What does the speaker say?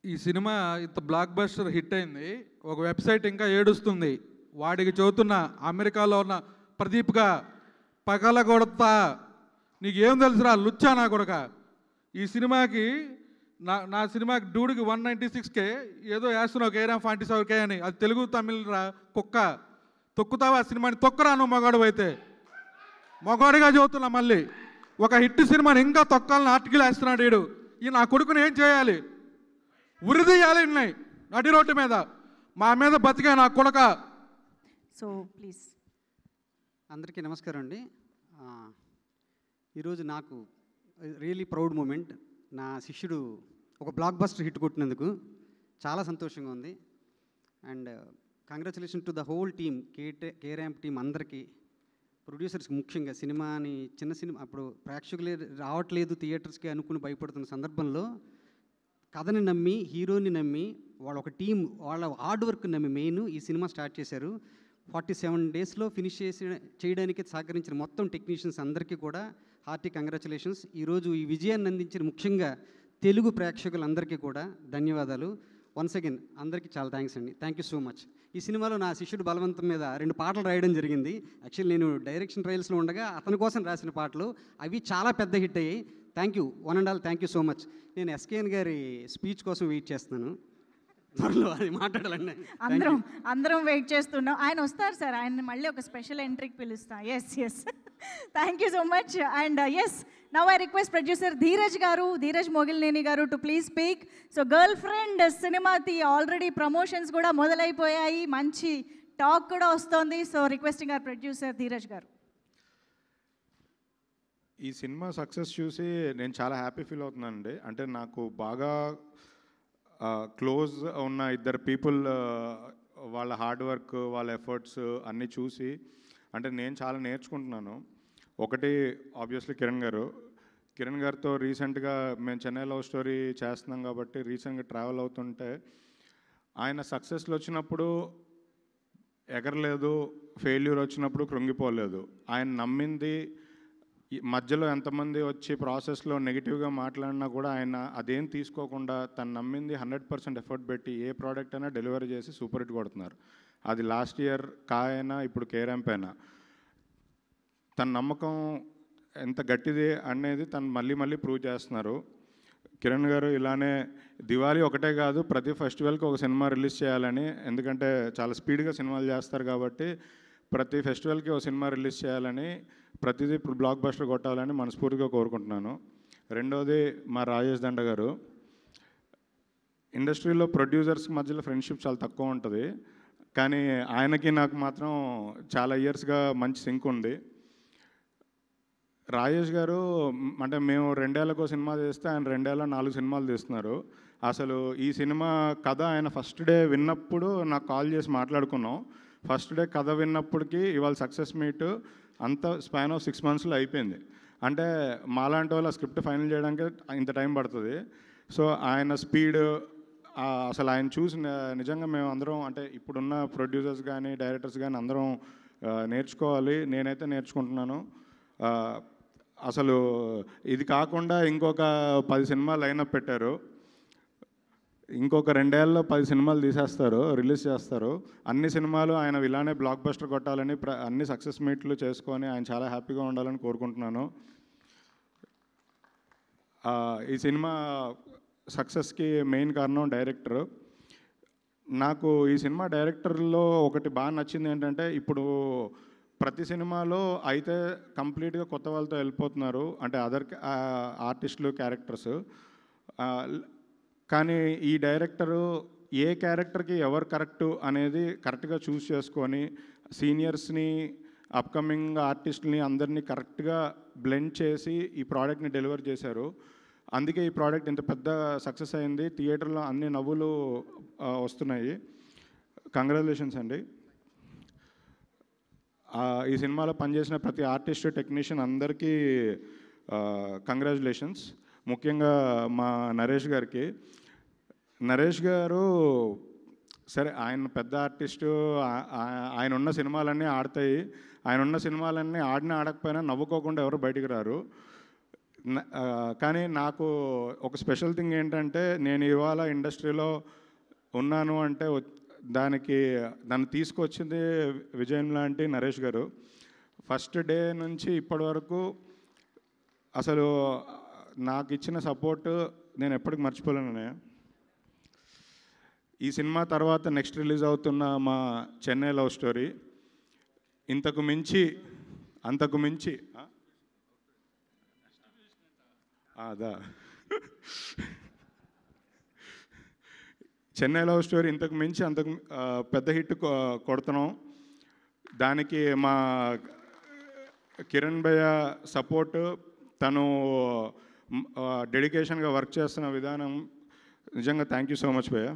ఈ సినిమా ఇంత block buster hit అయింది. ఒక వెబ్సైట్ ఇంకా ఏడుస్తుంది. వాడికి చదువుతున్న అమెరికాలో ఉన్న ప్రదీప్గా పగలగొడతా, నీకేం తెలుసురా లుచ్చా నా కొడక. ఈ సినిమాకి నా సినిమాకి డూడికి 196K ఏదో వేస్తున్నావు, కేరామ్ 47K అని. అది తెలుగు తమిళ రా కుక్క. తొక్కుతావా ఆ సినిమాని? తొక్కరా నువ్వు మగాడు అయితే. మగాడిగా చదువుతున్నా మళ్ళీ. ఒక హిట్ సినిమాని ఇంకా తొక్కాలని ఆర్టికల్ వేస్తున్నాడు వీడు. ఈ నా కొడుకుని ఏం చేయాలి? ఉరిదీయాలి ఉన్నాయి నడి రోడ్డు మీద. మా మీద బతికే నా కొడక. So please. అందరికీ నమస్కారం అండి. ఈరోజు నాకు రియలీ ప్రౌడ్ మూమెంట్. నా శిష్యుడు ఒక బ్లాక్ బస్టర్ హిట్ కొట్టినందుకు చాలా సంతోషంగా ఉంది. And congratulation to the whole team, K ramp team అందరికీ, ప్రొడ్యూసర్స్కి ముఖ్యంగా. సినిమాని చిన్న సినిమా అప్పుడు ప్రేక్షకులే రావట్లేదు థియేటర్స్కి అనుకుని భయపడుతున్న సందర్భంలో కథని నమ్మి, హీరోని నమ్మి, వాళ్ళ ఒక టీం వాళ్ళ హార్డ్ వర్క్ నమ్మి మెయిన్ ఈ సినిమా స్టార్ట్ చేశారు. 47 డేస్లో ఫినిష్ చేయడానికి సహకరించిన మొత్తం టెక్నీషియన్స్ అందరికీ కూడా హార్టీ కంగ్రాచులేషన్స్. ఈరోజు ఈ విజయాన్ని అందించిన ముఖ్యంగా తెలుగు ప్రేక్షకులందరికీ కూడా ధన్యవాదాలు. వన్స్ అగైన్ అందరికీ చాలా థ్యాంక్స్ అండి. Thank you so much. ఈ సినిమాలో నా శిష్యుడు బలవంతం మీద 2 పాటలు రాయడం జరిగింది. యాక్చువల్లీ నేను డైరెక్షన్ ట్రయల్స్లో ఉండగా అతని కోసం రాసిన పాటలు అవి చాలా పెద్ద హిట్ అయ్యాయి. Thank you one and all, thank you so much. నేను ఎస్కేఎన్ గారి స్పీచ్ కోసం వెయిట్ చేస్తున్నాను. త్వరలో అది మాట్లాడాలండి. అందరం వెయిట్ చేస్తున్నాం. ఆయన వస్తారు సార్, ఆయన మళ్ళీ ఒక స్పెషల్ ఎంట్రీకి పిలుస్తా. Yes thank you so much. And yes, now I request producer Dheeraj Mogilineni garu to please speak. So girlfriend సినిమాది ఆల్రెడీ ప్రమోషన్స్ కూడా మొదలైపోయాయి, మంచి టాక్ కూడా వస్తుంది. So requesting our producer Dheeraj garu. ఈ సినిమా సక్సెస్ చూసి నేను చాలా హ్యాపీ ఫీల్ అవుతున్నానండి. అంటే నాకు బాగా క్లోజ్ ఉన్న 2 పీపుల్ వాళ్ళ హార్డ్ వర్క్, వాళ్ళ ఎఫర్ట్స్ అన్నీ చూసి అంటే నేను చాలా నేర్చుకుంటున్నాను. ఒకటి ఆబ్వియస్లీ కిరణ్ గారితో రీసెంట్గా మేము చెన్నై లవ్ స్టోరీ చేస్తున్నాం కాబట్టి రీసెంట్గా ట్రావెల్ అవుతుంటే ఆయన సక్సెస్లు వచ్చినప్పుడు ఎగరలేదు, ఫెయిల్యూర్ వచ్చినప్పుడు కృంగిపోలేదు. ఆయన నమ్మింది, మధ్యలో ఎంతమంది వచ్చి ప్రాసెస్లో నెగిటివ్గా మాట్లాడినా కూడా ఆయన అదేం తీసుకోకుండా తను నమ్మింది 100% ఎఫర్ట్ పెట్టి ఏ ప్రోడక్ట్ అయినా డెలివరీ చేసి సూపర్ హిట్ కొడుతున్నారు. అది లాస్ట్ ఇయర్ అయినా ఇప్పుడు కే ర్యాంప్ అయినా తన నమ్మకం ఎంత గట్టిది అనేది తను మళ్ళీ ప్రూవ్ చేస్తున్నారు. కిరణ్ గారు ఇలానే దివాళీ ఒకటే కాదు, ప్రతి ఫెస్టివల్కి ఒక సినిమా రిలీజ్ చేయాలని, ఎందుకంటే చాలా స్పీడ్గా సినిమాలు చేస్తారు కాబట్టి ప్రతి ఫెస్టివల్కి ఒక సినిమా రిలీజ్ చేయాలని, ప్రతిదీ ఇప్పుడు బ్లాక్ బస్టర్ కొట్టాలని మనస్ఫూర్తిగా కోరుకుంటున్నాను. రెండోది మా రాజేష్ దండ గారు. ఇండస్ట్రీలో ప్రొడ్యూసర్స్ మధ్యలో ఫ్రెండ్షిప్ చాలా తక్కువ ఉంటుంది, కానీ ఆయనకి నాకు మాత్రం చాలా ఇయర్స్గా మంచి సింక్ ఉంది. రాజేష్ గారు అంటే మేము 2 ఏళ్ళకో సినిమా చేస్తే ఆయన 2 ఏళ్ళ 4 సినిమాలు తీస్తున్నారు. అసలు ఈ సినిమా కథ ఆయన ఫస్ట్ డే విన్నప్పుడు నాకు కాల్ చేసి మాట్లాడుకున్నాం. ఫస్ట్ డే కథ విన్నప్పటికీ ఇవాళ సక్సెస్ మీట్ అంత స్పాన్ ఆఫ్ 6 monthsలో అయిపోయింది. అంటే మాలాంటి వాళ్ళ స్క్రిప్ట్ ఫైనల్ చేయడానికి ఇంత టైం పడుతుంది. సో ఆయన స్పీడ్ అసలు ఆయన చూసి నిజంగా మేము అందరం అంటే ఇప్పుడున్న ప్రొడ్యూసర్స్ కానీ డైరెక్టర్స్ కానీ అందరం నేర్చుకోవాలి. నేనైతే నేర్చుకుంటున్నాను. అసలు ఇది కాకుండా ఇంకొక 10 సినిమాలు లైనప్ పెట్టారు. ఇంకొక 2 ఏళ్ళలో 10 సినిమాలు తీసేస్తారు, రిలీజ్ చేస్తారు. అన్ని సినిమాలు ఆయన ఇలానే బ్లాక్ బస్టర్ కొట్టాలని అన్ని సక్సెస్ మీట్లు చేసుకొని ఆయన చాలా హ్యాపీగా ఉండాలని కోరుకుంటున్నాను. ఈ సినిమా సక్సెస్కి మెయిన్ కారణం డైరెక్టర్. నాకు ఈ సినిమా డైరెక్టర్లో ఒకటి బాగా నచ్చింది ఏంటంటే, ఇప్పుడు ప్రతి సినిమాలో అయితే కంప్లీట్గా కొత్త వాళ్ళతో వెళ్ళిపోతున్నారు, అంటే అదర్ ఆర్టిస్టులు, క్యారెక్టర్స్. కానీ ఈ డైరెక్టరు ఏ క్యారెక్టర్కి ఎవరు కరెక్టు అనేది కరెక్ట్గా చూస్ చేసుకొని సీనియర్స్ని, అప్కమింగ్ ఆర్టిస్టులని అందరినీ కరెక్ట్గా బ్లెండ్ చేసి ఈ ప్రోడక్ట్ని డెలివర్ చేశారు. అందుకే ఈ ప్రోడక్ట్ ఇంత పెద్ద సక్సెస్ అయింది. థియేటర్లో అన్ని నవ్వులు వస్తున్నాయి. కంగ్రాచులేషన్స్ అండి. ఈ సినిమాలో పనిచేసిన ప్రతి ఆర్టిస్ట్, టెక్నీషియన్ అందరికీ కంగ్రాచులేషన్స్. ముఖ్యంగా మా నరేష్ గారికి. నరేష్ గారు సరే ఆయన పెద్ద ఆర్టిస్టు, ఆయన ఉన్న సినిమాలన్నీ ఆడతాయి. ఆయన ఉన్న సినిమాలన్నీ ఆడకపోయినా నవ్వుకోకుండా ఎవరు బయటికి రారు. కానీ నాకు ఒక స్పెషల్ థింగ్ ఏంటంటే నేను ఇవాళ ఇండస్ట్రీలో ఉన్నాను అంటే దాన్ని తీసుకొచ్చింది విజయన్ లాంటి నరేష్ గారు. ఫస్ట్ డే నుంచి ఇప్పటి వరకు అసలు నాకు ఇచ్చిన సపోర్ట్ నేను ఎప్పటికి మర్చిపోలేను. ఈ సినిమా తర్వాత నెక్స్ట్ రిలీజ్ అవుతున్న మా చెన్నై లవ్ స్టోరీ అంతకు మించి అదా చెన్నై లవ్ స్టోరీ ఇంతకు మించి పెద్ద హిట్ కొడుతున్నాం. దానికి మా కిరణ్ భయ్య సపోర్ట్, తను డెడికేషన్గా వర్క్ చేస్తున్న విధానం నిజంగా థ్యాంక్ యూ సో మచ్ భయ్య.